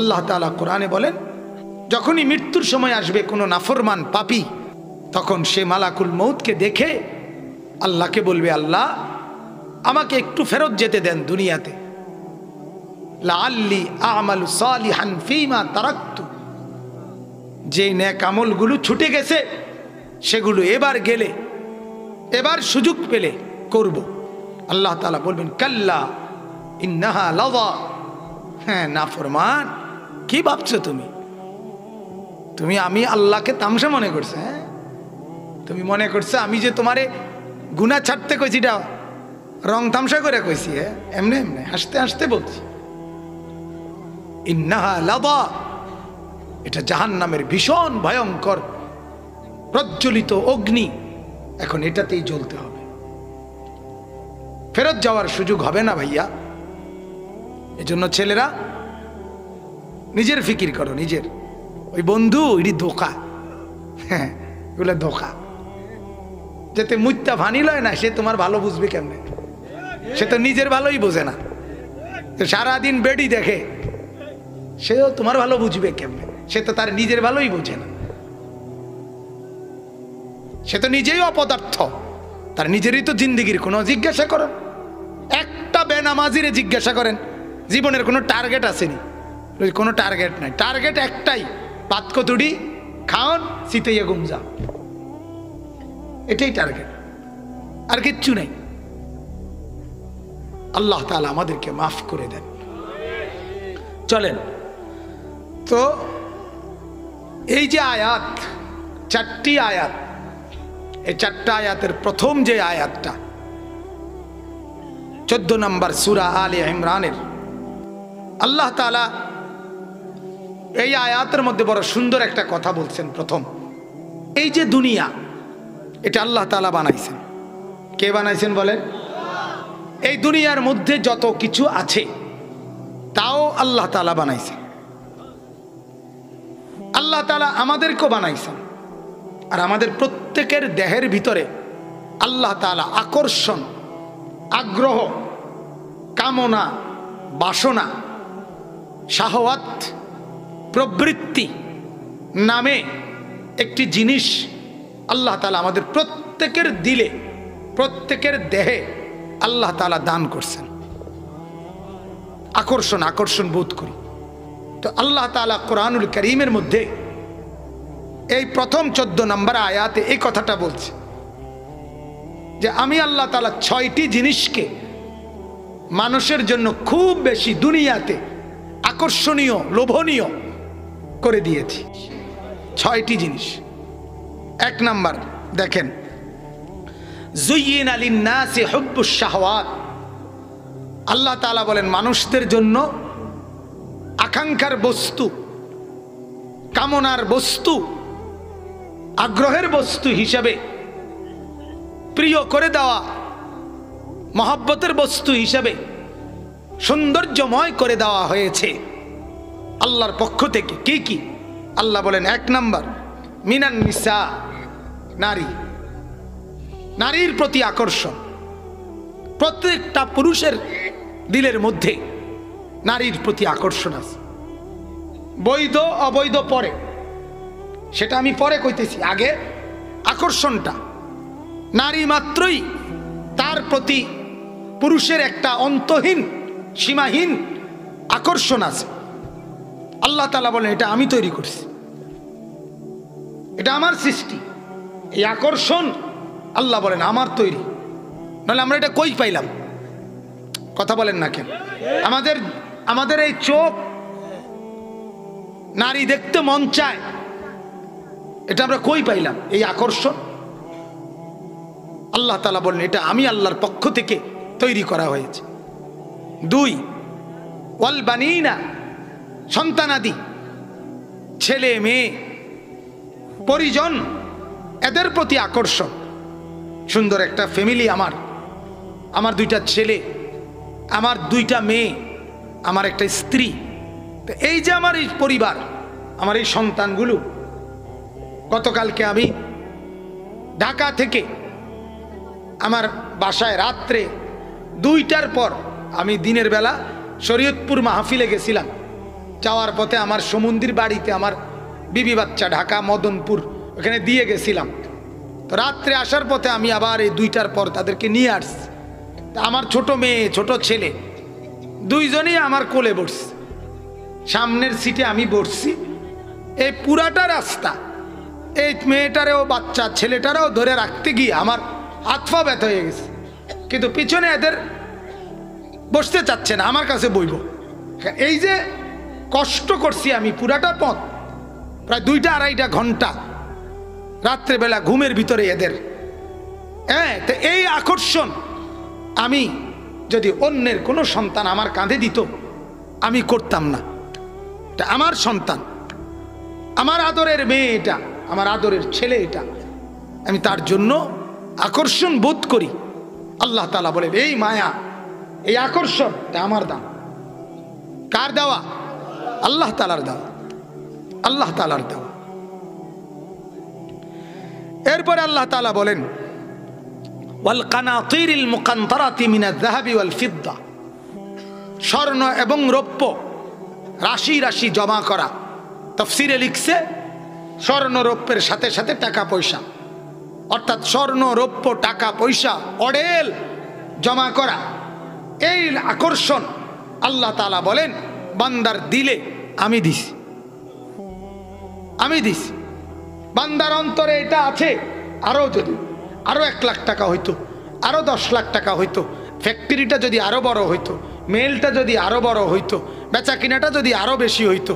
আল্লাহ তাআলা কোরআনে বলেন, যখনই মৃত্যুর সময় আসবে কোনো নাফরমান পাপী, তখন সে মালাকুল মউতকে দেখে আল্লাহকে বলবে, আল্লাহ আমাকে একটু ফেরত যেতে দেন দুনিয়াতে, লাআল্লি আ'মালু সালিহান ফীমা তারাকতু, যে নেক আমলগুলো ছুটে গেছে সেগুলো এবার সুযোগ পেলে করব। আল্লাহ তাআলা বলবেন, কাল্লা ইন্নাহা লাযা, হ্যাঁ নাফরমান, কি ভাবছো তুমি আমি আল্লাহকে তামসা মনে করছো? হ্যাঁ, তুমি মনে করছো আমি যে তোমারে গুনাহ ছাড়তে কইছি এটা রং তামসা করে কইছি? হ্যাঁ, এমনি হাসতে হাসতে বলছি। ইন্নাহা লাযা, এটা জাহান্নামের ভীষণ ভয়ঙ্কর প্রজ্বলিত অগ্নি, এখন এটাতেই জ্বলতে হবে, ফেরত যাওয়ার সুযোগ হবে না ভাইয়া। এজন্য ছেলেরা নিজের ফিকির করো, নিজের। ওই বন্ধু এটি ধোকা, হ্যাঁ এগুলো ধোকা। যাতে মুত্যা ভানি লয় না, সে তোমার ভালো বুঝবে কেমনে? সে তো নিজের ভালোই বোঝে না, সারাদিন বেডি দেখে, সেও তোমার ভালো বুঝবে কেমনে? সে তো তার নিজের ভালোই বোঝে না, সে তো নিজেই অপদার্থ, তার নিজেরই তো জিন্দিগির কোনো জিজ্ঞাসা করেন। একটা বেনামাজিরে জিজ্ঞাসা করেন জীবনের কোনো টার্গেট আসেনি? কোনো টার্গেট নাই, টার্গেট একটাই, পাত কতুড়ি খাওন, শীতেইয়া ঘুম যাও, এটাই টার্গেট, আর কিচ্ছু নেই। আল্লাহ তাআলা আমাদেরকে মাফ করে দেন। চলেন তো, এই যে আয়াত, চারটি আয়াত, এই চারটা আয়াতের প্রথম যে আয়াতটা 14 নম্বর সূরা আলে ইমরানের, আল্লাহ তাআলা এই আয়াতের মধ্যে বড় সুন্দর একটা কথা বলছেন। প্রথম, এই যে দুনিয়া, এটা আল্লাহ তাআলা বানাইছেন। কে বানাইছেন বলেন? এই দুনিয়ার মধ্যে যত কিছু আছে তাও আল্লাহ তাআলা বানাইছেন। আল্লাহ তাআলা আমাদেরকেও বানাইছেন, আর আমাদের প্রত্যেকের দেহের ভিতরে আল্লাহ তাআলা আকর্ষণ, আগ্রহ, কামনা, বাসনা, শাহওয়াত, প্রবৃত্তি নামে একটি জিনিস আল্লাহ তাআলা আমাদের প্রত্যেকের দিলে, প্রত্যেকের দেহে আল্লাহ তাআলা দান করছেন। আকর্ষণ বোধ করি। তো আল্লাহ তাআলা কোরআনুল কারীমের মধ্যে এই প্রথম 14 নম্বর আয়াতে এই কথাটা বলছে যে আমি আল্লাহ তাআলা 6টি জিনিসকে মানুষের জন্য খুব বেশি দুনিয়াতে আকর্ষণীয়, লোভনীয় করে দিয়েছি। 6টি জিনিস। 1 নাম্বার দেখেন, যুয়্যিনা লিন-নাসি হুব্বুশ শাহওয়াত। আল্লাহ তাআলা বলেন মানুষদের জন্য আকাঙ্ক্ষার বস্তু, কামনার বস্তু, আগ্রহের বস্তু হিসাবে প্রিয় করে দেওয়া, মহব্বতের বস্তু হিসাবে সৌন্দর্যময় করে দেওয়া হয়েছে আল্লাহর পক্ষ থেকে। কি কি? আল্লাহ বলেন 1 নাম্বার মিনান নিসা, নারী, নারীর প্রতি আকর্ষণ। প্রত্যেকটা পুরুষের দিলের মধ্যে নারীর প্রতি আকর্ষণ আছে, বৈধ অবৈধ পরে, সেটা আমি পরে কইতেছি, আগে আকর্ষণটা। নারী মাত্রই তার প্রতি পুরুষের একটা অন্তহীন, সীমাহীন আকর্ষণ আছে। আল্লাহ তাআলা বলেন এটা আমি তৈরি করছি, এটা আমার সৃষ্টি। এই আকর্ষণ আল্লাহ বলেন আমার তৈরি, নাহলে আমরা এটা কই পাইলাম? কথা বলেন না কেন? আমাদের এই চোখ, নারী দেখতে মন চায়, এটা আমরা কই পাইলাম? এই আকর্ষণ আল্লাহ তাআলা বলেন এটা আমি আল্লাহর পক্ষ থেকে তৈরি করা হয়েছে। 2 ওয়াল বানিনা, সন্তানাদি, ছেলে মেয়ে, পরিজন, এদের প্রতি আকর্ষণ। সুন্দর একটা ফ্যামিলি আমার 2টা ছেলে, আমার 2টা মেয়ে, আমার একটা স্ত্রী। তো এই যে আমার এই পরিবার, আমার এই সন্তানগুলো, গতকালকে আমি ঢাকা থেকে আমার বাসায় রাত্রে 2টার পর, আমি দিনের বেলা শরীয়তপুর মাহফিলে গেছিলাম, যাওয়ার পথে আমার সমুদ্রের বাড়িতে আমার বিবি বাচ্চা ঢাকা মদনপুর ওখানে দিয়ে গেছিলাম। তো রাত্রে আসার পথে আমি আবার এই 2টার পর তাদেরকে নিয়ে আসছি। আমার ছোট মেয়ে ছোট ছেলে দুইজনই আমার কোলে বসছে, সামনের সিটে আমি বসছি। এই পুরাটা রাস্তা এই মেয়েটারেও বাচ্চা ছেলেটারাও ধরে রাখতে গিয়ে আমার হাত পা ব্যথা হয়ে গেছে, কিন্তু পিছনে এদের বসতে চাচ্ছে না, আমার কাছে বইব। এই যে কষ্ট করছি আমি পুরাটা পথ, প্রায় 2-2.5 ঘন্টা রাত্রেবেলা ঘুমের ভিতরে এদের। হ্যাঁ, তো এই আকর্ষণ আমি যদি অন্যের কোনো সন্তান আমার কাঁধে দিত আমি করতাম না। এটা আমার সন্তান, আমার আদরের মেয়ে, এটা আমার আদরের ছেলে, এটা আমি তার জন্য আকর্ষণ বোধ করি। আল্লাহ তাআলা বলেন এই মায়া এই আকর্ষণ এটা আমার দান। কার দেওয়া? আল্লাহ তাআলার দেওয়া, আল্লাহ তাআলার দেওয়া। এরপরে আল্লাহ তাআলা বলেন ওয়াল কানাতিরিল মুকান্তারাতি মিনাজ যাহাবি ওয়াল ফিদ্দা, স্বর্ণ এবং রৌপ্য রাশি রাশি জমা করা। তাফসীরে লিখছে স্বর্ণ রৌপ্যের সাথে সাথে টাকা পয়সা, অর্থাৎ স্বর্ণ রৌপ্য টাকা পয়সা অডেল জমা করা। এই আকর্ষণ আল্লাহ তাআলা বলেন বান্দার দিলে আমি দিছি, আমি দিছি। বান্দার অন্তরে এটা আছে। আরও যদি আরও 1 লাখ টাকা হইতো, আরও 10 লাখ টাকা হইতো, ফ্যাক্টরিটা যদি আরও বড় হইতো, মেলটা যদি আরও বড় হইতো, বেচা কিনাটা যদি আরও বেশি হইতো,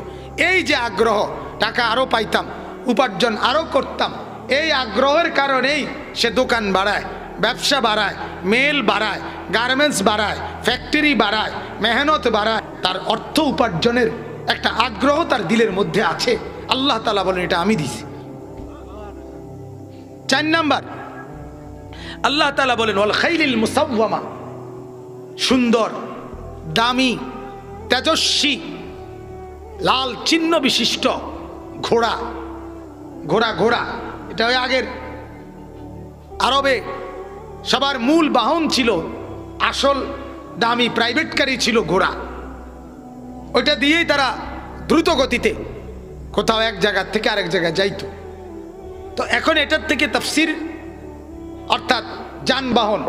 এই যে আগ্রহ, টাকা আরও পাইতাম, উপার্জন আরও করতাম, এই আগ্রহের কারণেই সে দোকান বাড়ায়, ব্যবসা বাড়ায়, মেল বাড়ায়, গার্মেন্টস বাড়ায়, ফ্যাক্টরি বাড়ায়, মেহনত বাড়ায়। তার অর্থ উপার্জনের একটা আগ্রহ তার দিলের মধ্যে আছে। আল্লাহ তাআলা বলেন এটা আমি দিছি। 4 নাম্বার আল্লাহ তাআলা বলেন ওয়াল খাইলিল মুসাওয়ামা, সুন্দর দামি তেজস্বী লাল চিহ্ন বিশিষ্ট ঘোড়া। ঘোড়া ঘোড়া এটা ওই আগের আরবে সবার মূল বাহন ছিল, আসল দামি প্রাইভেট গাড়ি ছিল ঘোড়া। ওইটা দিয়েই তারা দ্রুত গতিতে কোথাও এক জায়গা থেকে আরেক জায়গায় যাইতো। তো এখন এটার থেকে তাফসীর অর্থাৎ যানবাহন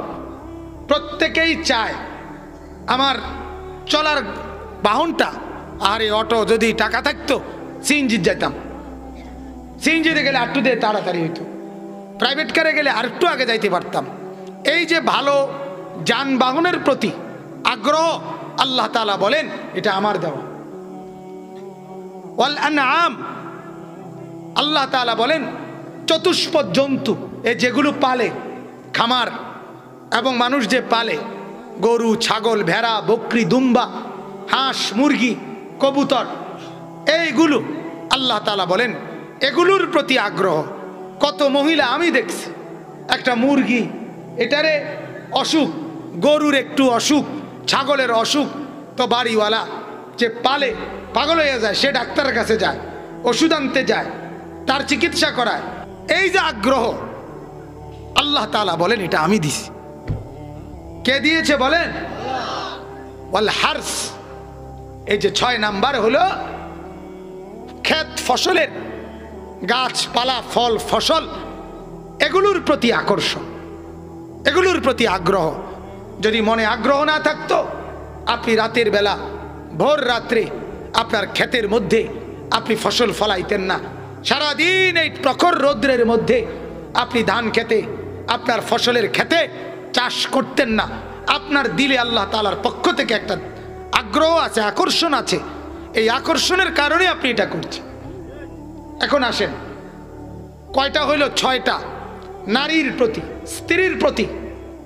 প্রত্যেকেই চায় আমার চলার বাহনটা, আরে অটো যদি টাকা থাকতো সিএনজি যেতাম, সিএনজিতে গেলে আরটু দিয়ে তাড়াতাড়ি হইতো, প্রাইভেট কারে গেলে আরেকটু আগে যাইতে পারতাম। এই যে ভালো যানবাহনের প্রতি আগ্রহ আল্লাহ তাআলা বলেন এটা আমার দেওয়া। ওয়াল আনআম, আল্লাহ তাআলা বলেন চতুষ্পদ জন্তু, এই যেগুলো পালে খামার এবং মানুষ যে পালে, গরু ছাগল ভেড়া বকরি দুম্বা হাঁস মুরগি কবুতর, এইগুলো আল্লাহ তাআলা বলেন এগুলোর প্রতি আগ্রহ। কত মহিলা আমি দেখছি, একটা মুরগি এটারে অসুখ, গরুর একটু অসুখ, ছাগলের অসুখ, তো বাড়িওয়ালা যে পালে পাগল হয়ে যায়, সে ডাক্তারের কাছে যায়, ওষুধ আনতে যায়, তার চিকিৎসা করায়। এই যে আগ্রহ আল্লাহ তাআলা বলেন এটা আমি দিছি। কে দিয়েছে বলেন? ওয়াল হারস, এই যে 6 নাম্বার হলো ক্ষেত ফসলের গাছপালা ফল ফসল, এগুলোর প্রতি আকর্ষণ, এগুলোর প্রতি আগ্রহ। যদি মনে আগ্রহ না থাকতো আপনি রাতের বেলা ভোর রাত্রে আপনার ক্ষেতের মধ্যে আপনি ফসল ফলাইতেন না, সারাদিন এই প্রখর রৌদ্রের মধ্যে আপনি ধান খেতে আপনার ফসলের খেতে চাষ করতেন না। আপনার দিলে আল্লাহ তাআলার পক্ষ থেকে একটা আগ্রহ আছে, আকর্ষণ আছে, এই আকর্ষণের কারণে আপনি এটা করছেন। এখন আসেন, কয়টা হইল? 6টা। নারীর প্রতি, স্ত্রীর প্রতি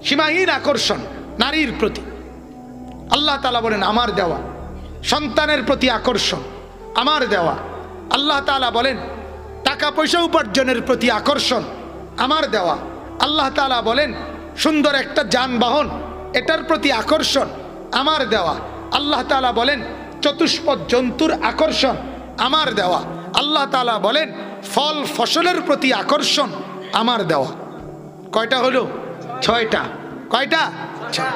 সীমাহীন আকর্ষণ, নারীর প্রতি আল্লাহ তাআলা বলেন আমার দেওয়া। সন্তানের প্রতি আকর্ষণ আমার দেওয়া। আল্লাহ তাআলা বলেন টাকা পয়সা উপার্জনের প্রতি আকর্ষণ আমার দেওয়া। আল্লাহ তাআলা বলেন সুন্দর একটা যানবাহন, এটার প্রতি আকর্ষণ আমার দেওয়া। আল্লাহ তাআলা বলেন চতুষ্পদ জন্তুর আকর্ষণ আমার দেওয়া। আল্লাহ তাআলা বলেন ফল ফসলের প্রতি আকর্ষণ আমার দেওয়া। কয়টা হলো? 6টা। কয়টা? 6।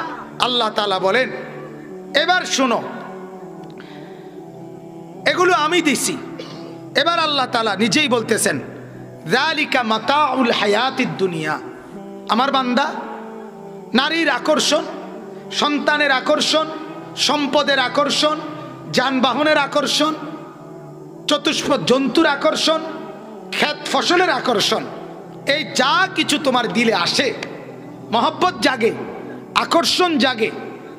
আল্লাহ তাআলা বলেন এবার শোনো, এগুলো আমি দিছি। এবার আল্লাহ তাআলা নিজেই বলতেছেন, যালিকা মাতাউল হায়াতিদ দুনিয়া। আমার বান্দা, নারীর আকর্ষণ, সন্তানের আকর্ষণ, সম্পদের আকর্ষণ, যানবাহনের আকর্ষণ, চতুষ্পদ জন্তুর আকর্ষণ, ক্ষেত ফসলের আকর্ষণ, এই যা কিছু তোমার দিলে আসে, মহব্বত জাগে, আকর্ষণ জাগে,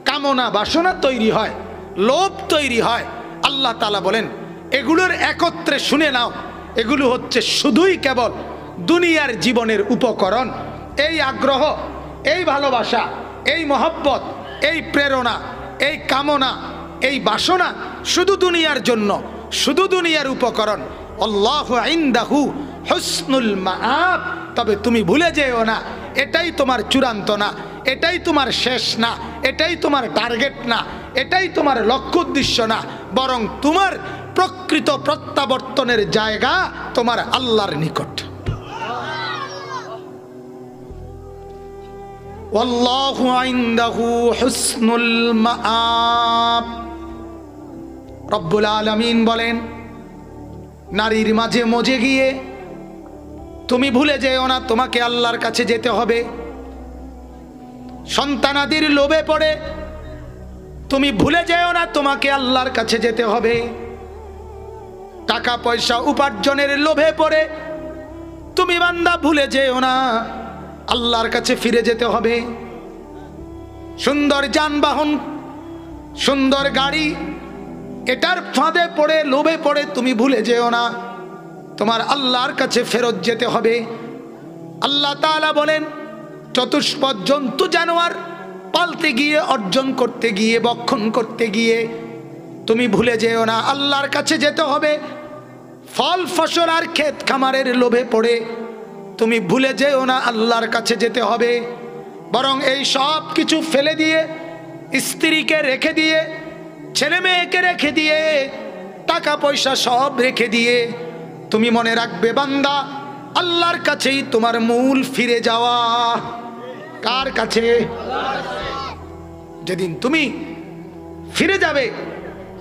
কামনা বাসনা তৈরি হয়, লোভ তৈরি হয়, আল্লাহ তাআলা বলেন এগুলোর একত্রে শুনে নাও, এগুলো হচ্ছে শুধুই কেবল দুনিয়ার জীবনের উপকরণ। এই আগ্রহ, এই ভালোবাসা, এই মহব্বত, এই প্রেরণা, এই কামনা, এই বাসনা শুধু দুনিয়ার জন্য, শুধু দুনিয়ার উপকরণ। আল্লাহু ইনদাহু হুসনুল মাআব। তবে তুমি ভুলে যেও না, এটাই তোমার চূড়ান্ত না, এটাই তোমার শেষ না, এটাই তোমার টার্গেট না, এটাই তোমার লক্ষ্য উদ্দেশ্য না, বরং তোমার প্রকৃত প্রত্যাবর্তনের জায়গা তোমার আল্লাহর নিকট। আল্লাহু ইনদাহু হুসনুল মাআব। রব্বুল আলামিন বলেন, নারীর মাঝে মজে গিয়ে তুমি ভুলে যেও না তোমাকে আল্লাহর কাছে যেতে হবে। সন্তানাদির লোভে পড়ে তুমি ভুলে যেও না তোমাকে আল্লাহর কাছে যেতে হবে। টাকা পয়সা উপার্জনের লোভে পড়ে তুমি বান্দা ভুলে যেও না আল্লাহর কাছে ফিরে যেতে হবে। সুন্দর যানবাহন, সুন্দর গাড়ি, এটার ফাঁদে পড়ে লোভে পড়ে তুমি ভুলে যেও না তোমার আল্লাহর কাছে ফেরত যেতে হবে। আল্লাহ তাআলা বলেন, চতুষ্পদ জন্তু জানোয়ার পালতে গিয়ে, অর্জন করতে গিয়ে, বক্ষণ করতে গিয়ে তুমি ভুলে যেও না আল্লাহর কাছে যেতে হবে। ফল ফসল আর ক্ষেত খামারের লোভে পড়ে তুমি ভুলে যেও না আল্লাহর কাছে যেতে হবে। বরং এই সব কিছু ফেলে দিয়ে, স্ত্রীকে রেখে দিয়ে, ছেলে মেয়েকে রেখে দিয়ে, টাকা পয়সা সব রেখে দিয়ে তুমি মনে রাখবে বান্দা, আল্লাহর কাছেই তোমার মূল ফিরে যাওয়া। কার কাছে? যেদিন তুমি ফিরে যাবে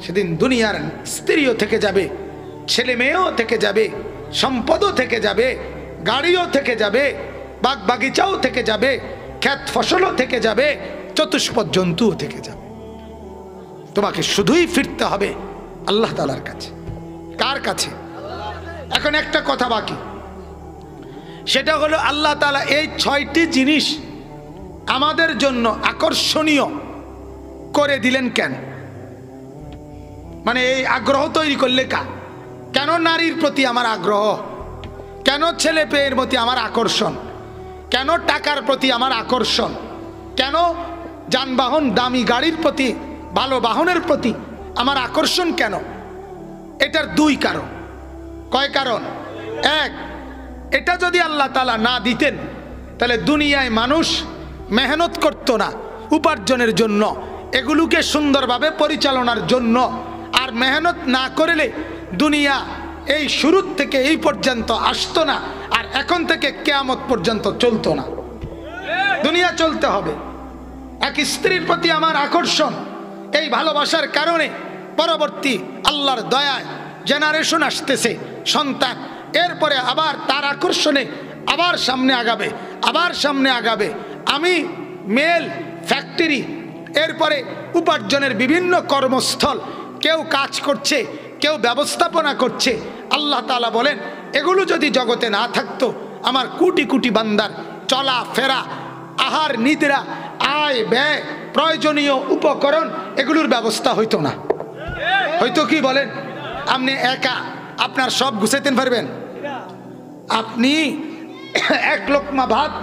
সেদিন দুনিয়ার স্ত্রীও থেকে যাবে, ছেলে মেয়েও থেকে যাবে, সম্পদও থেকে যাবে, গাড়িও থেকে যাবে, বাগ বাগিচাও থেকে যাবে, ক্ষেত ফসলও থেকে যাবে, চতুষ্পদ জন্তুও থেকে যাবে। তোমাকে শুধুই ফিরতে হবে আল্লাহ তাআলার কাছে। কার কাছে? এখন একটা কথা বাকি, সেটা হলো আল্লাহ তাআলা এই 6টি জিনিস আমাদের জন্য আকর্ষণীয় করে দিলেন কেন? মানে এই আগ্রহ তৈরি করলে কেন নারীর প্রতি আমার আগ্রহ, কেন ছেলে পেয়ের প্রতি আমার আকর্ষণ, কেন টাকার প্রতি আমার আকর্ষণ, কেন যানবাহন দামি গাড়ির প্রতি, ভালো বাহনের প্রতি আমার আকর্ষণ কেন? এটার 2 কারণ। কয় কারণ? 1, এটা যদি আল্লাহ তাআলা না দিতেন তাহলে দুনিয়ায় মানুষ মেহনত করত না উপার্জনের জন্য, এগুলোকে সুন্দরভাবে পরিচালনার জন্য। আর মেহনত না করলে দুনিয়া এই শুরু থেকে এই পর্যন্ত আসতো না, আর এখন থেকে কিয়ামত পর্যন্ত চলতো না। দুনিয়া চলতে হবে। এক স্ত্রীর প্রতি আমার আকর্ষণ, এই ভালোবাসার কারণে পরবর্তী আল্লাহর দয়ায় জেনারেশন আসতেছে, সন্তান, এরপরে আবার তার আকর্ষণে আবার সামনে আগাবে, আবার সামনে আগাবে। আমি মেল ফ্যাক্টরি, এরপরে উপার্জনের বিভিন্ন কর্মস্থল, কেউ কাজ করছে, কেউ ব্যবস্থাপনা করছে। আল্লাহ তাআলা বলেন, এগুলো যদি জগতে না থাকতো আমার কোটি কোটি বান্দার চলা ফেরা, আহার নিদ্রা, আয় ব্যয়, প্রয়োজনীয় উপকরণ, এগুলোর ব্যবস্থা হইতো না। হয়তো কি বলেন? আপনি একা আপনার সব গুছাইতে পারবেন? আপনি 1 লোকমা ভাত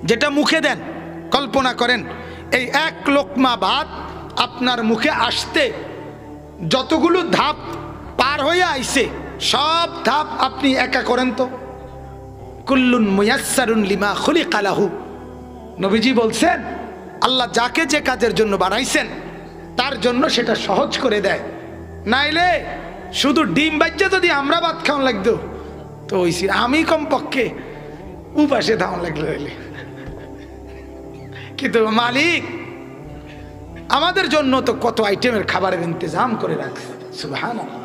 যেটা মুখে দেন, কল্পনা করেন এই 1 লোকমা ভাত আপনার মুখে আসতে যতগুলো ধাপ পার হয়ে আইছে, সব ধাপ আপনি একা করেন তো? কুল্লুন মুয়াসসারুন লিমা খুলিকা লাহু। নবীজি বলছেন, আল্লাহ যাকে যে কাজের জন্য বানাইছেন তার জন্য সেটা সহজ করে দেয়। নাইলে শুধু ডিম বাচ্চা যদি আমরা ভাত খাওয়ান লাগতো তো হইছি, আমি কমপক্ষে উপাসে ধাওয়ান লাগলো। কিন্তু মালিক আমাদের জন্য তো কত আইটেমের খাবারের ইন্তজাম করে রাখছে। সুবহানাল্লাহ।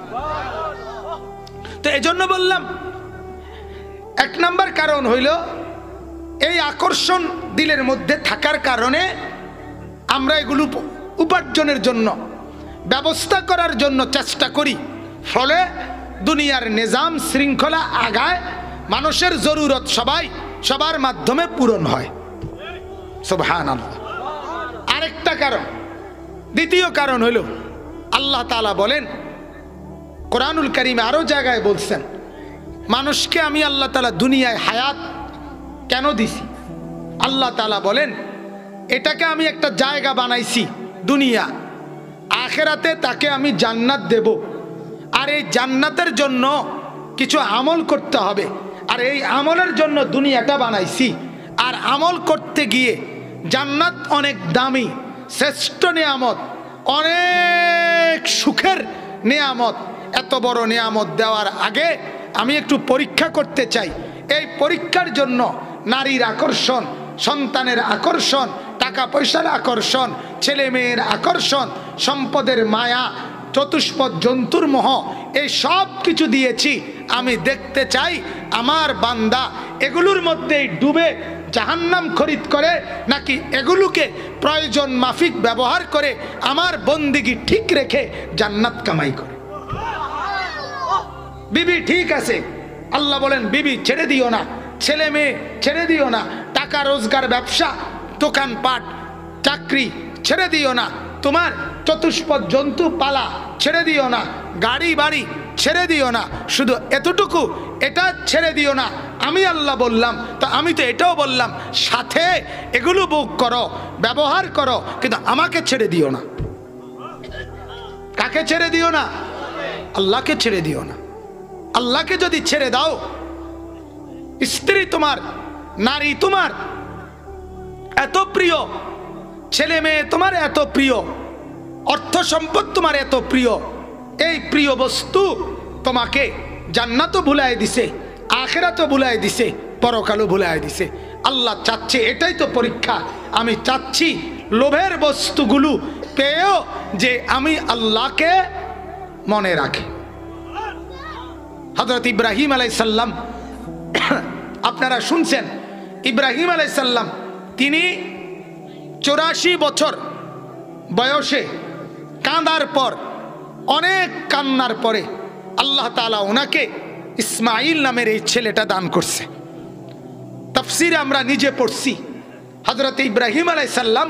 তো এজন্য বললাম, এক নাম্বার কারণ হইল এই আকর্ষণ দিলের মধ্যে থাকার কারণে আমরা এগুলো উপার্জনের জন্য ব্যবস্থা করার জন্য চেষ্টা করি, ফলে দুনিয়ার নিজাম শৃঙ্খলা আগায়, মানুষের জরুরত সবার মাধ্যমে পূরণ হয়। সুবহানাল্লাহ। আরেকটা কারণ, দ্বিতীয় কারণ হইল আল্লাহ তাআলা বলেন কোরআনুল কারীমে আরো জায়গায় বলছেন, মানুষকে আমি আল্লাহ তাআলা দুনিয়ায় হায়াত কেন দিছি? আল্লাহ তাআলা বলেন এটাকে আমি একটা জায়গা বানাইছি দুনিয়া, আখিরাতে তাকে আমি জান্নাত দেব, আর এই জান্নাতের জন্য কিছু আমল করতে হবে, আর এই আমলের জন্য দুনিয়াটা বানাইছি। আর আমল করতে গিয়ে জান্নাত অনেক দামি, শ্রেষ্ঠ নিয়ামত, অনেক সুখের নিয়ামত। এত বড় নিয়ামত দেওয়ার আগে আমি একটু পরীক্ষা করতে চাই। এই পরীক্ষার জন্য নারীর আকর্ষণ, সন্তানের আকর্ষণ, টাকা পয়সার আকর্ষণ, ছেলে মেয়ের আকর্ষণ, সম্পদের মায়া, চতুষ্পদ জন্তুর মোহ, এই সব কিছু দিয়েছি। আমি দেখতে চাই আমার বান্দা এগুলোর মধ্যেই ডুবে জাহান্নাম খরিদ করে, নাকি এগুলোকে প্রয়োজন মাফিক ব্যবহার করে আমার বন্দিগি ঠিক রেখে জান্নাত কামাই করে। বিবি ঠিক আছে, আল্লাহ বলেন বিবি ছেড়ে দিও না, ছেলে মেয়ে ছেড়ে দিও না, টাকা রোজগার, ব্যবসা, দোকানপাট, চাকরি ছেড়ে দিও না, তোমার চতুষ্পদ জন্তু পালা ছেড়ে দিও না, গাড়ি বাড়ি ছেড়ে দিও না, শুধু এতটুকু এটা ছেড়ে দিও না। আমি আল্লাহ বললাম, তো আমি তো এটাও বললাম সাথে এগুলো ভোগ করো, ব্যবহার করো, কিন্তু আমাকে ছেড়ে দিও না। কাকে ছেড়ে দিও না? আল্লাহকে ছেড়ে দিও না। আল্লাহকে যদি ছেড়ে দাও, স্ত্রী তোমার, নারী তোমার এত প্রিয়, ছেলে মেয়ে তোমার এত প্রিয়, অর্থ সম্পদ তোমার এত প্রিয়, এই প্রিয় বস্তু তোমাকে জান্নাতও ভুলায় দিছে, আখিরাতও ভুলায় দিছে, পরকালও ভুলায় দিছে। আল্লাহ চাচ্ছে, এটাই তো পরীক্ষা, আমি চাচ্ছি লোভের বস্তুগুলো পেয়েও যে আমি আল্লাহকে মনে রাখি। হযরত ইব্রাহিম আলাইহিস সালাম, আপনারা শুনছেন, ইব্রাহিম আলাইহিস সালাম তিনি 84 বছর বয়সে কাঁদার পর, অনেক কান্নার পরে আল্লাহ তাআলা ওনাকে ইসমাইল নামের এই ছেলেটা দান করছে। তাফসীরে আমরা নিজে পড়ছি, হযরত ইব্রাহিম আলাইহিস সালাম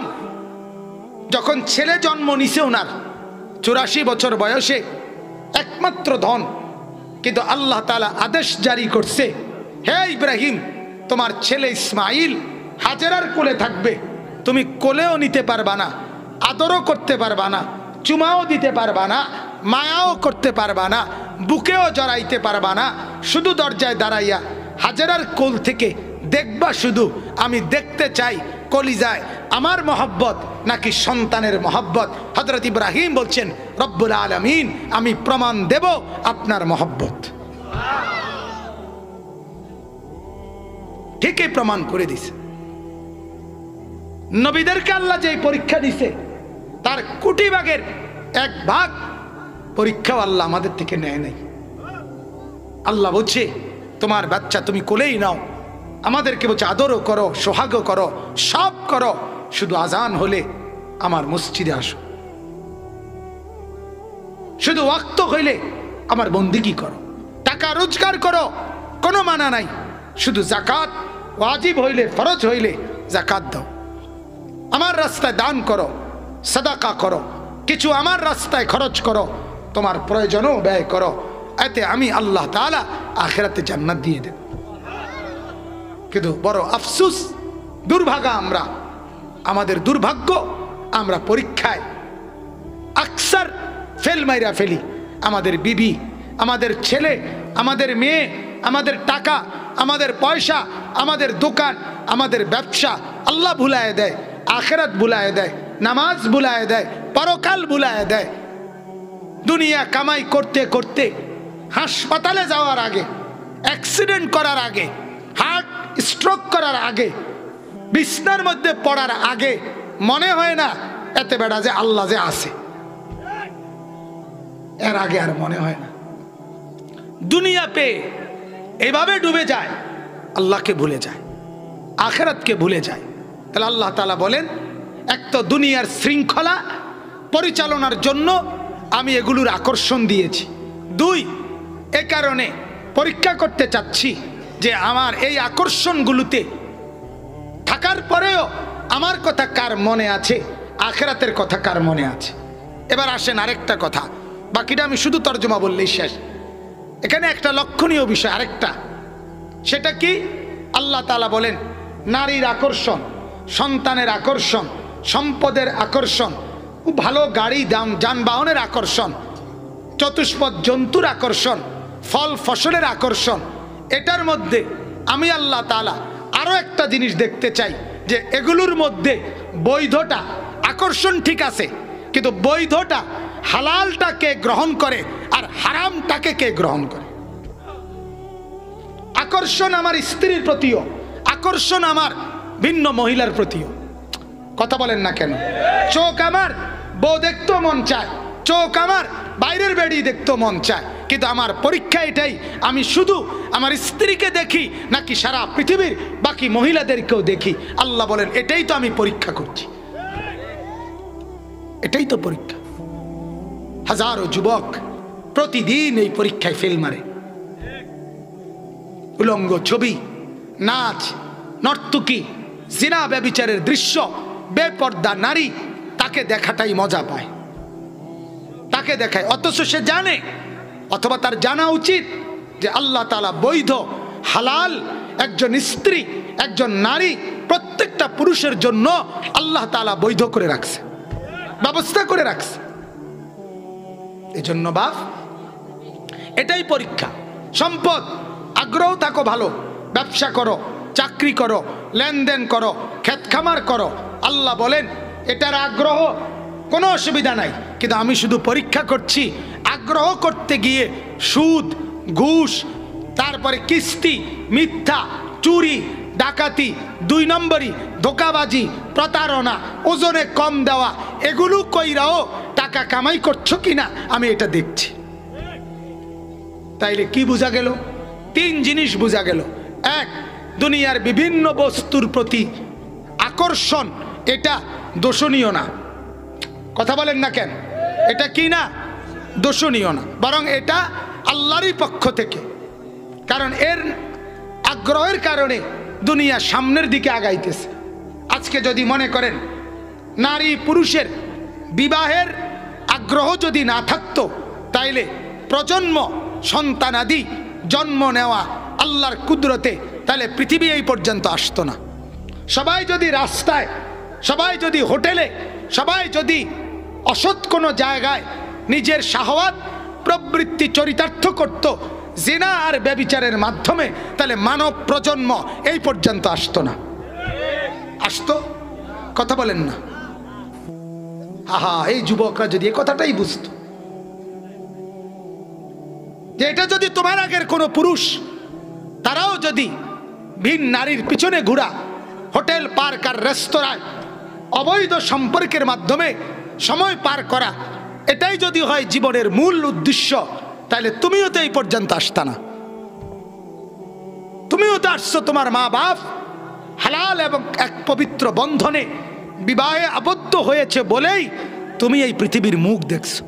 যখন ছেলে জন্ম নিছে ওনার 84 বছর বয়সে, একমাত্র ধন, কিন্তু আল্লাহ তাআলা আদেশ জারি করছে, হে ইব্রাহিম, তোমার ছেলে ইসমাইল হাজেরার কোলে থাকবে, তুমি কোলেও নিতে পারবা না, আদরও করতে পারবা না, চুমাও দিতে পারবা না, মায়াও করতে পারবা না, বুকেও জড়াইতে পারবা না, শুধু দরজায় দাঁড়াইয়া হাজেরার কোল থেকে দেখবা, শুধু আমি দেখতে চাই কলিজায় আমার মহব্বত নাকি সন্তানের মহব্বত। হযরত ইব্রাহিম বলছেন, রব্বুল আলামিন আমি প্রমাণ দেব আপনার মহব্বত। ঠিকই প্রমাণ করে দিছে। নবীদেরকে আল্লাহ যে পরীক্ষা দিছে, তার কোটি ভাগের 1 ভাগ পরীক্ষাও আল্লাহ আমাদের থেকে নেয় নাই। আল্লাহ বলছে তোমার বাচ্চা তুমি কোলেই নাও, আমাদেরকে বলছে আদরও করো, সোহাগও করো, সব করো, শুধু আজান হলে আমার মসজিদে আসো, শুধু ওয়াক্ত হইলে আমার বন্দেগী করো, টাকা রোজগার করো, কোনো মানা নাই, শুধু যাকাত ওয়াজিব হইলে, ফরজ হইলে যাকাত দাও, আমার রাস্তায় দান করো, সাদাকা করো, কিছু আমার রাস্তায় খরচ করো, তোমার প্রয়োজনও ব্যয় করো, এতে আমি আল্লাহ তাআলা আখিরাতে জান্নাত দিয়ে দেব। কিন্তু বড় আফসোস, দুর্ভাগা আমরা, আমাদের দুর্ভাগ্য, আমরা পরীক্ষায় আকসার ফেল মাইরা ফেলি। আমাদের বিবি, আমাদের ছেলে, আমাদের মেয়ে, আমাদের টাকা, আমাদের পয়সা, আমাদের দোকান, আমাদের ব্যবসা আল্লাহ ভুলায় দেয়, আখিরাত ভুলায় দেয়, নামাজ ভুলায় দেয়, পরকাল ভুলায় দেয়। দুনিয়া কামাই করতে করতে হাসপাতালে যাওয়ার আগে, অ্যাক্সিডেন্ট করার আগে, হার্ট স্ট্রোক করার আগে, বিছনার মধ্যে পড়ার আগে মনে হয় না এতে বেড়া যে আল্লাহ যে আছে। এর আগে আর মনে হয় না। দুনিয়া পেয়ে এভাবে ডুবে যায়, আল্লাহকে ভুলে যায়, আখিরাতকে ভুলে যায়। তাহলে আল্লাহ তাআলা বলেন, এক তো দুনিয়ার শৃঙ্খলা পরিচালনার জন্য আমি এগুলোর আকর্ষণ দিয়েছি। দুই, এ কারণে পরীক্ষা করতে চাচ্ছি যে আমার এই আকর্ষণগুলোতে থাকার পরেও আমার কথা কার মনে আছে, আখিরাতের কথা কার মনে আছে। এবার আসেন আরেকটা কথা, বাকিটা আমি শুধু তর্জমা বললেই শেষ। এখানে একটা লক্ষণীয় বিষয় আরেকটা, সেটা কি? আল্লাহ তাআলা বলেন নারীর আকর্ষণ, সন্তানের আকর্ষণ, সম্পদের আকর্ষণ, ভালো গাড়ি যানবাহনের আকর্ষণ, চতুষ্পদ জন্তুর আকর্ষণ, ফল ফসলের আকর্ষণ। এটার মধ্যে আমি আল্লাহ তাআলা আরো একটা জিনিস দেখতে চাই, যে এগুলোর মধ্যে বৈধটা আকর্ষণ ঠিক আছে, কিন্তু বৈধটা হালালটাকে গ্রহণ করে আর হারামটাকে কে গ্রহণ করে। আকর্ষণ আমার স্ত্রীর প্রতিও, আকর্ষণ আমার ভিন্ন মহিলার প্রতিও। কথা বলেন না কেন? চোখ আমার বউ দেখতেও মন চায়, চোখ আমার বাইরের বেড়ি দেখতেও মন চায়, কিন্তু আমার পরীক্ষা এটাই, আমি শুধু আমার স্ত্রীকে দেখি নাকি সারা পৃথিবীর বাকি মহিলাদেরকেও দেখি। আল্লাহ বলেন এটাই তো আমি পরীক্ষা করছি, এটাই তো পরীক্ষা। হাজারো যুবক প্রতিদিন এই পরীক্ষায় ফেল মারে। উলঙ্গ ছবি, নাচ, নর্তকী, জিনা ব্যভিচারের দৃশ্য, বেপর্দা নারী, তাকে দেখাটাই মজা পায়, তাকে দেখায়। অথচ সে জানে, অথবা তার জানা উচিত যে আল্লাহ তাআলা বৈধ হালাল একজন স্ত্রী, একজন নারী, প্রত্যেকটা পুরুষের জন্য আল্লাহ তাআলা বৈধ করে রাখছে, ব্যবস্থা করে রাখছে। এজন্য বাপ, এটাই পরীক্ষা। সম্পদ, আগ্রহ থাকো ভালো, ব্যবসা করো, চাকরি করো, লেনদেন করো, ক্ষেত খামার করো। আল্লাহ বলেন এটার আগ্রহ কোনো অসুবিধা নাই, কিন্তু আমি শুধু পরীক্ষা করছি আগ্রহ করতে গিয়ে সুদ, ঘুষ, তারপরে কিস্তি, মিথ্যা, চুরি, ডাকাতি, 2 নম্বরি, ধোঁকাবাজি, প্রতারণা, ওজনে কম দেওয়া, এগুলো কইরাও টাকা কামাই করছো কিনা আমি এটা দেখছি। তাইলে কি বোঝা গেল? 3 জিনিস বোঝা গেল। 1, দুনিয়ার বিভিন্ন বস্তুর প্রতি আকর্ষণ, এটা দোষণীয় না। কথা বলেন না কেন? এটা কি না? দোষণীয় না, বরং এটা আল্লাহরই পক্ষ থেকে। কারণ এর আগ্রহের কারণে দুনিয়া সামনের দিকে আগাইতেছে। আজকে যদি মনে করেন নারী পুরুষের বিবাহের আগ্রহ যদি না থাকতো, তাইলে প্রজন্ম, সন্তানাদি জন্ম নেওয়া আল্লাহর কুদরতে, তাহলে পৃথিবী এই পর্যন্ত আসতো না। সবাই যদি রাস্তায়, সবাই যদি হোটেলে, সবাই যদি অসৎ কোনো জায়গায় নিজের শাহওয়াত প্রবৃত্তি চরিতার্থ করত জিনা আর ব্যভিচারের মাধ্যমে, তাহলে মানব প্রজন্ম এই পর্যন্ত আসতো না। আসতো? কথা বলেন না? আহা, এই যুবকরা যদি এই কথাটাই বুঝতো যে এটা যদি তোমার আগের কোনো পুরুষ, তারাও যদি ভিন নারীর পিছনে ঘোরা, হোটেল, পার্ক আর রেস্তোরাঁয় অবৈধ সম্পর্কের মাধ্যমে সময় পার করা, এটাই যদি হয় জীবনের মূল উদ্দেশ্য, তাহলে তুমিও তো এই পর্যন্ত আসতা না। তুমিও তো আসছো তোমার মা বাপ হালাল এবং এক পবিত্র বন্ধনে বিবাহে আবদ্ধ হয়েছে বলেই তুমি এই পৃথিবীর মুখ দেখছো।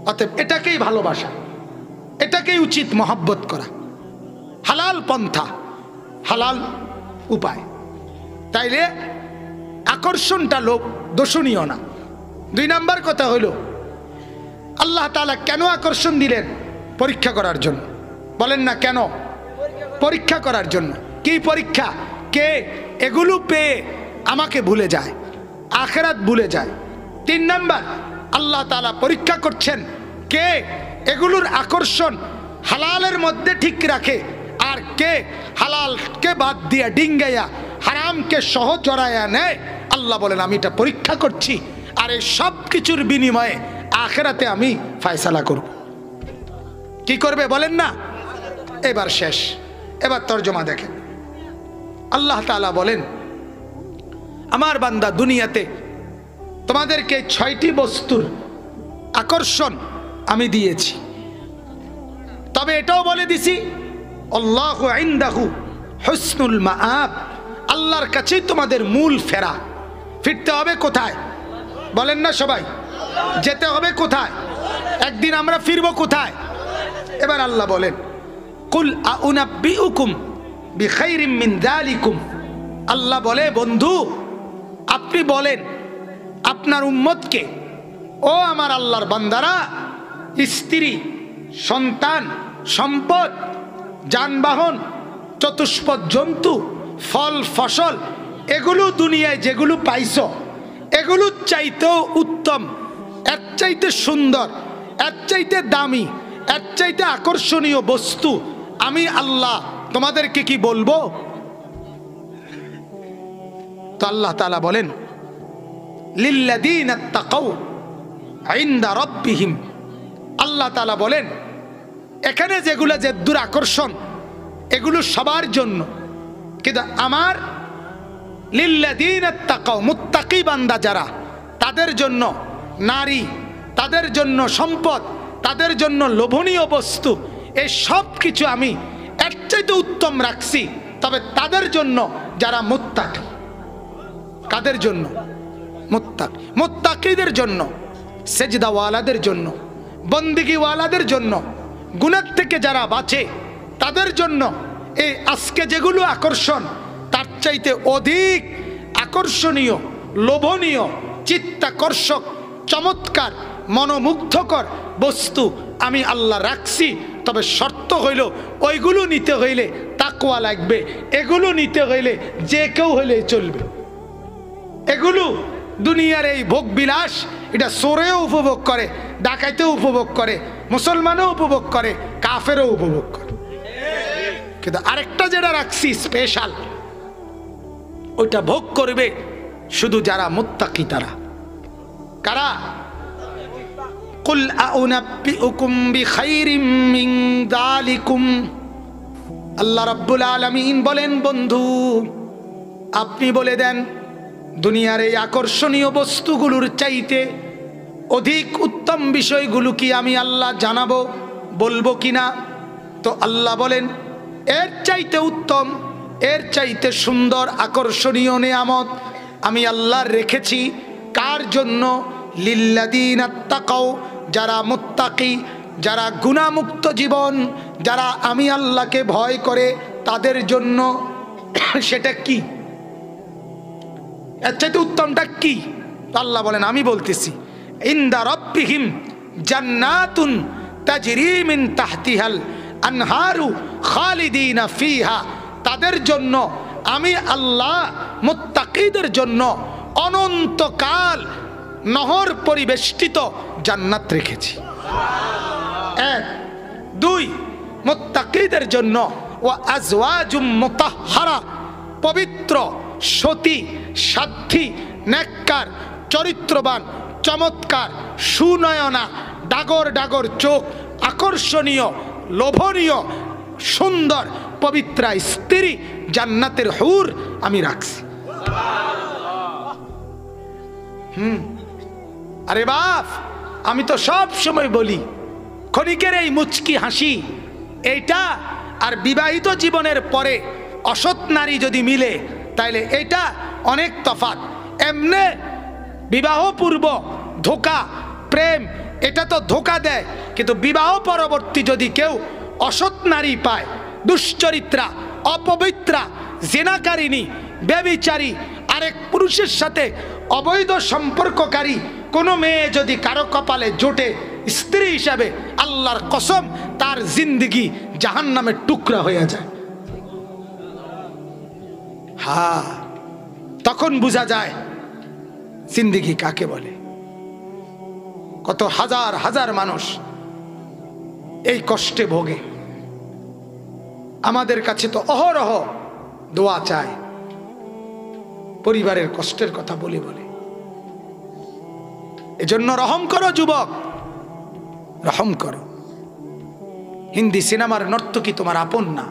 অতএব এটাকেই ভালোবাসা, এটাকেই উচিত মহব্বত করা, হালাল পন্থা, হালাল উপায়। তাইলে আকর্ষণটা লোক দোষণীয় না। 2 নাম্বার কথা হলো, আল্লাহ তাআলা কেন আকর্ষণ দিলেন? পরীক্ষা করার জন্য। বলেন না কেন? পরীক্ষা করার জন্য। কি পরীক্ষা? কে এগুলো পেয়ে আমাকে ভুলে যায়, আখিরাত ভুলে যায়। 3 নাম্বার, আল্লাহ তাআলা পরীক্ষা করছেন কে এগুলোর আকর্ষণ হালালের মধ্যে ঠিক রাখে, আর কে হালালকে বাদ দিয়ে ডিঙ্গাইয়া হারামকে সহ জড়াইয়া নেয়। আল্লাহ বলেন আমি এটা পরীক্ষা করছি, আর এই সব কিছুর বিনিময়ে আখিরাতে আমি ফয়সালা করব। কি করবে বলেন না? এবার শেষ, এবার তর্জমা দেখেন। আল্লাহ তাআলা বলেন, আমার বান্দা দুনিয়াতে তোমাদেরকে 6টি বস্তুর আকর্ষণ আমি দিয়েছি। তবে এটাও বলে দিছি আল্লাহু ইনদাহু হুসনুল মাআব, আল্লাহর কাছেই তোমাদের মূল ফেরা। ফিরতে হবে কোথায় বলেন না সবাই? যেতে হবে কোথায়? একদিন আমরা ফিরবো কোথায়? এবার আল্লাহ বলেন কুল আউনাব্বিউকুম বিখাইরিম মিন যালিকুম, আল্লাহ বলে বন্ধু আপনি বলেন আপনার উম্মতকে, ও আমার আল্লাহর বান্দারা, স্ত্রী, সন্তান, সম্পদ, যানবাহন, চতুষ্পদ জন্তু, ফল ফসল, এগুলো দুনিয়ায় যেগুলো পাইছো এগুলোর চাইতেও উত্তম, এর চাইতে সুন্দর, এর চাইতে দামি, এর চাইতে আকর্ষণীয় বস্তু আমি আল্লাহ তোমাদেরকে কি বলবো? তো আল্লাহ তাআলা বলেন লিল্লাযীনা তাকাউ ইনদা রাব্বিহিম, আল্লাহ তাআলা বলেন এখানে যেগুলো যে দূর আকর্ষণ এগুলো সবার জন্য, কিন্তু আমার লিল্লাযীনা তাকাউ মুত্তাকি বান্দা যারা তাদের জন্য নারী, তাদের জন্য সম্পদ, তাদের জন্য লোভনীয় বস্তু, এই সব কিছু আমি এর চাইতে উত্তম রাখছি। তবে তাদের জন্য যারা মুত্তাকি, কাদের জন্য? মুত্তাকিদের জন্য, সেজদাওয়ালাদের জন্য, বন্দিগিওয়ালাদের জন্য, গুনাহ থেকে যারা বাঁচে তাদের জন্য এই আজকে যেগুলো আকর্ষণ তার চাইতে অধিক আকর্ষণীয়, লোভনীয়, চিত্তাকর্ষক, চমৎকার, মনোমুগ্ধকর বস্তু আমি আল্লাহ রাখছি। তবে শর্ত হইল ওইগুলো নিতে হইলে তাকওয়া লাগবে, এগুলো নিতে হইলে যে কেউ হইলে চলবে। এগুলো দুনিয়ার এই ভোগ বিলাস এটা চোরেও উপভোগ করে, ডাকাইতেও উপভোগ করে, মুসলমানও উপভোগ করে, কাফেরও উপভোগ করে। কিন্তু আরেকটা যেটা রাখছি স্পেশাল, ওইটা ভোগ করবে শুধু যারা মুত্তাকি তারা। কারা? কুল আউনাব্বিউকুম বিখাইরিম মিন যালিকুম, আল্লাহ রাব্বুল আলামিন বলেন বন্ধু আপনি বলে দেন দুনিয়ার এই আকর্ষণীয় বস্তুগুলোর চাইতে অধিক উত্তম বিষয়গুলো কি আমি আল্লাহ জানাবো, বলবো কিনা? তো আল্লাহ বলেন এর চাইতে উত্তম, এর চাইতে সুন্দর আকর্ষণীয় নেয়ামত আমি আল্লাহ রেখেছি। কার জন্য? লিল্লাযীনা তাকাউ, যারা মুত্তাকি, যারা গুনাহমুক্ত জীবন, যারা আমি আল্লাহকে ভয় করে তাদের জন্য। সেটা কি? এর চাইতে উত্তমটা কি? আল্লাহ বলেন আমি বলতেছি ইনদা রাব্বিহিম জান্নাতুন তাজরি মিন তাহতিহাল আনহারু খালিদিনা ফিহা, তাদের জন্য আমি আল্লাহ মুত্তাকিদের জন্য অনন্তকাল নহর পরিবেষ্টিত জান্নাত রেখেছি। এক। দুই, মুত্তাকিদের জন্য ওয়া আজওয়াজুম মুতাহহারা, পবিত্র, সতী, সাধ্বী, নেককার, চরিত্রবান, চমৎকার, সুনয়না, ডাগর ডাগর চোখ, আকর্ষণীয়, লোভনীয়, সুন্দর, পবিত্রা স্ত্রী, জান্নাতের হুর আমি রাখছি। আরে বাপ, আমি তো সব সময় বলি ক্ষণিকের এই মুচকি হাসি এইটা আর বিবাহিত জীবনের পরে অসৎ নারী যদি মিলে তাইলে এটা অনেক তফাৎ। এমনে বিবাহ পূর্ব ধোঁকা, প্রেম, এটা তো ধোঁকা দেয়, কিন্তু বিবাহ পরবর্তী যদি কেউ অসৎ নারী পায়, দুশ্চরিত্রা, অপবিত্রা, জিনাকারিনী, ব্যভিচারী, আরেক পুরুষের সাথে অবৈধ সম্পর্ককারী কোনো মেয়ে যদি কারো কপালে জোটে স্ত্রী হিসাবে, আল্লাহর কসম তার জিন্দেগি জাহান্নামের টুকরা হয়ে যায়। হ্যাঁ, তখন বোঝা যায় জিন্দেগি কাকে বলে। কত হাজার হাজার মানুষ এই কষ্টে ভোগে। আমাদের কাছে তো অহরহ দোয়া চায়, পরিবারের কষ্টের কথা বলে বলে। এজন্য রহম করো যুবক, রহম করো। হিন্দি সিনেমার নর্তকী তোমার আপন না,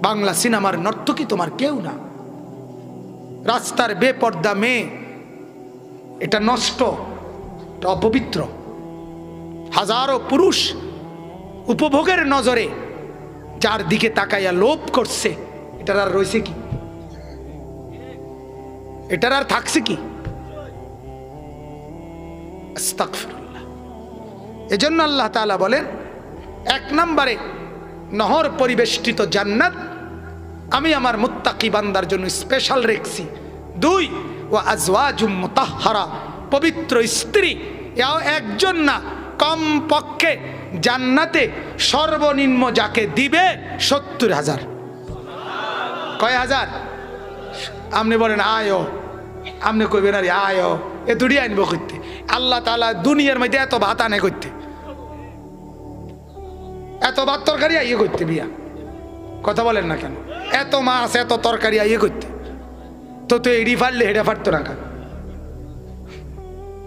বাংলা সিনেমার নর্তকী তোমার কেউ না। রাস্তার বেপর্দা মেয়ে এটা নষ্ট, এটা অপবিত্র। হাজারো পুরুষ উপভোগের নজরে যার দিকে তাকাইয়া লোভ করছে, এটার আর রয়েছে কি? এটার আর থাকছে কি? আস্তাগফিরুল্লাহ। এজন্য আল্লাহ তাআলা বলেন, এক নম্বরে নহর পরিবেষ্টিত জান্নাত আমি আমার মুত্তাকি বান্দার জন্য স্পেশাল রেখেছি। 2 ওয়া আজওয়াজুম মুতাহহারা, পবিত্র স্ত্রী। এও একজন না, কম পক্ষে জান্নাতে সর্বনিম্ন যাকে দিবে 70,000। কয় হাজার? আপনি বলেন আয়ো, আপনি কইবেন আরে আয়ো, এ দুড়ি আনবো করতে। আল্লাহ তাআলা দুনিয়ার মধ্যে এত ভাত আনে করতে, এত ভাত তরকারি আইয়ে করতে বিয়া। কথা বলেন না কেন? এত মাছ এত তরকারি আইয়ে করতে, তো তো এড়ি ফাড়লে হেডে ফাড়তো না কেন?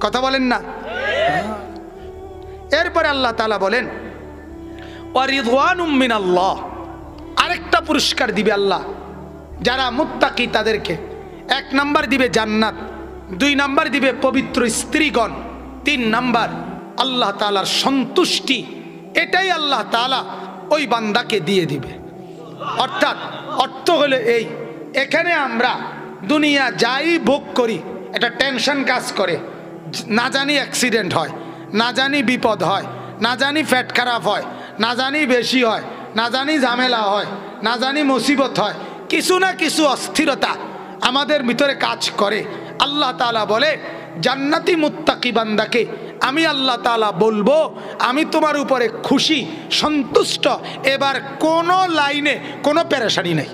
কথা বলেন না? এরপরে আল্লাহ তাআলা বলেন ওয়া রিদওয়ানুম মিনাল্লাহ, আরেকটা পুরস্কার দিবে আল্লাহ যারা মুত্তাকি তাদেরকে। 1 নাম্বার দিবে জান্নাত, 2 নাম্বার দিবে পবিত্র স্ত্রীগণ, 3 নাম্বার আল্লাহ তাআলার সন্তুষ্টি। এটাই আল্লাহ তাআলা ওই বান্দাকে দিয়ে দিবে। অর্থাৎ অর্থ হলো এই, এখানে আমরা দুনিয়া যাই ভোগ করি এটা টেনশন কাজ করে, না জানি অ্যাক্সিডেন্ট হয়, না জানি বিপদ হয়, না জানি পেট খারাপ হয়, না জানি বেশি হয়, না জানি ঝামেলা হয়, না জানি মুসিবত হয়, কিছু না কিছু অস্থিরতা আমাদের ভিতরে কাজ করে। আল্লাহ তাআলা বলে জান্নাতি মুত্তাকি বান্দাকে আমি আল্লাহ তাআলা বলবো আমি তোমার উপরে খুশি, সন্তুষ্ট। এবার কোনো লাইনে কোনো পেরেশানি নেই,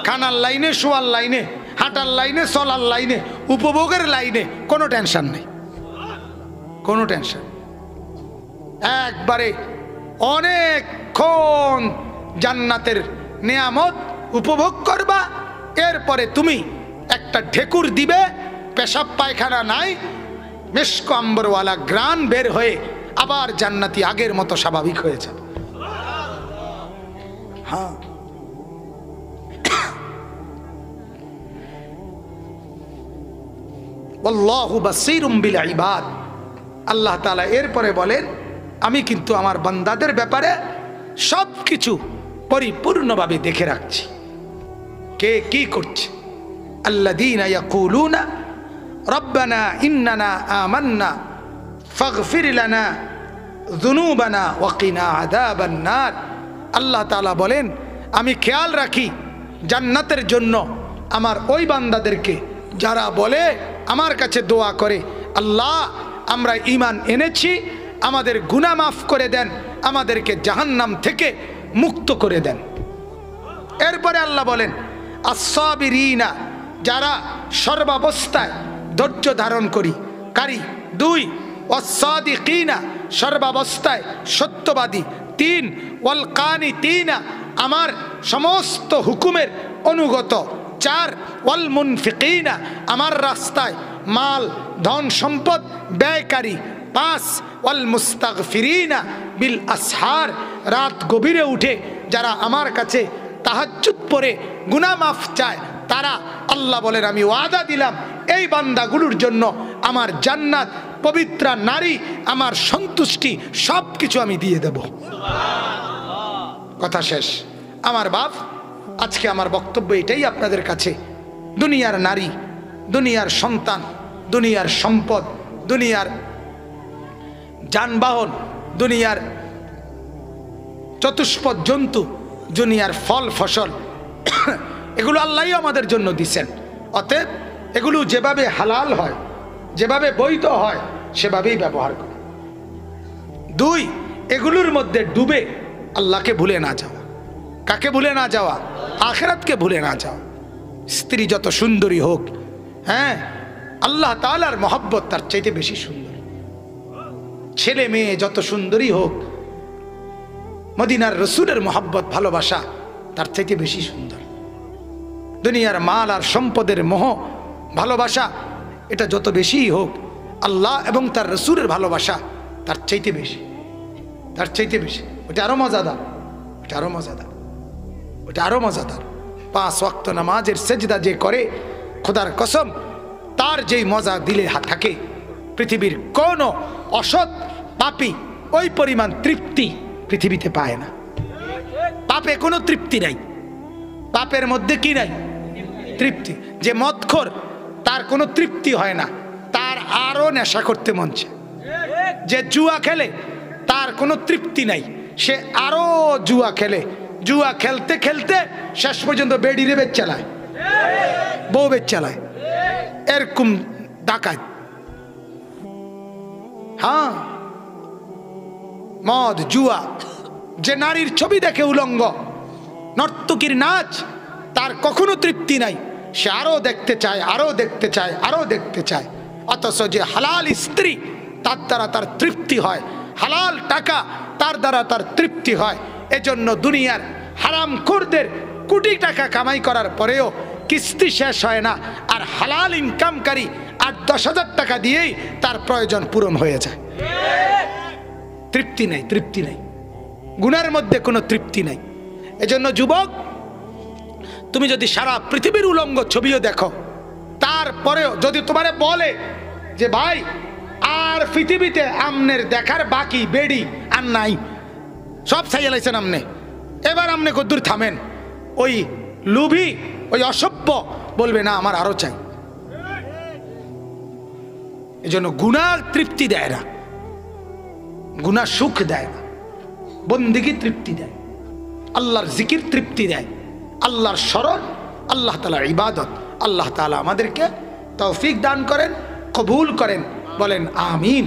খানার লাইনে, শোয়ার লাইনে, হাঁটার লাইনে, চলার লাইনে, উপভোগের লাইনে কোনো টেনশন নেই, কোনো টেনশন। একবারে অনেকক্ষণ জান্নাতের নিয়ামত উপভোগ করবা। এরপরে তুমি একটা ঢেকুর দিবে, পেশাব পায়খানা নাই, মেশক আম্বরওয়ালা গ্রান বের হয়ে আবার জান্নাতি আগের মতো স্বাভাবিক হয়ে যাবে। হ্যাঁ, আল্লাহু বাসীরুম বিল ইবাদ। আল্লাহ তাআলা এরপরে বলেন আমি কিন্তু আমার বান্দাদের ব্যাপারে সব কিছু পরিপূর্ণভাবে দেখে রাখছি, কে কি করছে। আল্লাযীনা ইয়াকুলুনা রব্বানা ইন্নানা আমান্না ফাগফির লানা যুনুবানা ওয়া কিনা আযাবান নার। আল্লাহ তাআলা বলেন আমি খেয়াল রাখি জান্নাতের জন্য আমার ওই বান্দাদেরকে যারা বলে আমার কাছে দোয়া করে, আল্লাহ আমরা ঈমান এনেছি, আমাদের গুনাহ মাফ করে দেন, আমাদেরকে জাহান্নাম থেকে মুক্ত করে দেন। এরপরে আল্লাহ বলেন আস-সাবিরিনা, যারা সর্বাবস্থায় ধৈর্য ধারণ কারী। 2 ওয়াস-সাদিকিনা, সর্বাবস্থায় সত্যবাদী। 3 ওয়াল কানিতিনা, আমার সমস্ত হুকুমের অনুগত। 4 ওয়াল মুনফিকিনা, আমার রাস্তায় মাল ধন সম্পদ ব্যয়কারী। 5 ওয়াল মুস্তাগফিরিনা বিল আসহার, রাত গভীরে উঠে যারা আমার কাছে তাহাজ্জুদ পড়ে গুনাহ মাফ চায় তারা। আল্লাহ বলেন আমি ওয়াদা দিলাম এই বান্দাগুলোর জন্য আমার জান্নাত, পবিত্র নারী, আমার সন্তুষ্টি সব কিছু আমি দিয়ে দেব। কথা শেষ। আমার বাপ, আজকে আমার বক্তব্য এটাই আপনাদের কাছে। দুনিয়ার নারী, দুনিয়ার সন্তান, দুনিয়ার সম্পদ, দুনিয়ার যানবাহন, দুনিয়ার চতুষ্পদ জন্তু, দুনিয়ার ফল ফসল, এগুলো আল্লাহই আমাদের জন্য দিছেন। অতএব এগুলো যেভাবে হালাল হয়, যেভাবে বৈধ হয় সেভাবেই ব্যবহার করে। 2 এগুলোর মধ্যে ডুবে আল্লাহকে ভুলে না যাওয়া। কাকে ভুলে না যাওয়া? আখিরাতকে ভুলে না যাওয়া। স্ত্রী যত সুন্দরী হোক, হ্যাঁ, আল্লাহ তাআলার মহব্বত তার চাইতে বেশি সুন্দর। ছেলে মেয়ে যত সুন্দরী হোক, মদিনার রসুলের মহব্বত ভালোবাসা তার চাইতে বেশি সুন্দর। দুনিয়ার মাল আর সম্পদের মোহ ভালোবাসা এটা যত বেশিই হোক, আল্লাহ এবং তার রসুলের ভালোবাসা তার চাইতে বেশি, তার চাইতে বেশি। ওটা আরো মজাদার, ওটা আরো মজাদার, ওটা আরো মজাদার। 5 ওয়াক্ত নামাজের সেজদা যে করে, খোদার কসম তার যেই মজা দিলে থাকে পৃথিবীর কোনো অসৎ পাপী ওই পরিমাণ তৃপ্তি পৃথিবীতে পায় না। পাপে কোনো তৃপ্তি নাই, পাপের মধ্যে কি নাই? তৃপ্তি। যে মদখোর তার কোনো তৃপ্তি হয় না, তার আরো নেশা করতে মন চায়। যে জুয়া খেলে তার কোনো তৃপ্তি নাই, সে আরো জুয়া খেলে। জুয়া খেলতে খেলতে শেষ পর্যন্ত বেডিরে বেচ চালায়, বউ বেচ চালায়, এরকম ডাকাত। হ্যাঁ, মদ জুয়া। যে নারীর ছবি দেখে উলঙ্গ, নর্তকীর নাচ, তার কখনো তৃপ্তি নাই, সে আরো দেখতে চায়, আরো দেখতে চায়, আরো দেখতে চায়। অথচ যে হালাল স্ত্রী, তার দ্বারা তার তৃপ্তি হয়, হালাল টাকা তার দ্বারা তার তৃপ্তি হয়। এজন্য দুনিয়ার হারামখোরদের কোটি টাকা কামাই করার পরেও কিস্তি শেষ হয় না, আর হালাল ইনকামকারী 8-10 হাজার টাকা দিয়েই তার প্রয়োজন পূরণ হয়ে যায়। তৃপ্তি নেই, তৃপ্তি নেই, গুনার মধ্যে কোনো তৃপ্তি নাই। এজন্য যুবক, তুমি যদি সারা পৃথিবীর উলঙ্গ ছবিও দেখো, তারপরেও যদি তোমারে বলে যে ভাই আর পৃথিবীতে আমনের দেখার বাকি বেডি আর নাই, সব ছাইয়া লাইছেন আমনে, এবার আমনে কদ্দুর থামেন, ওই লুভি, ওই অসভ্য বলবে না আমার আরো চাই। এজন্য গুনার তৃপ্তি দেয় না, গুনাহ সুখ দেয় না, বন্দেগী তৃপ্তি দেয়, আল্লাহর জিকির তৃপ্তি দেয়, আল্লাহর শরণ, আল্লাহ তাআলার ইবাদত। আল্লাহ তাআলা আমাদেরকে তৌফিক দান করেন, কবুল করেন, বলেন আমিন।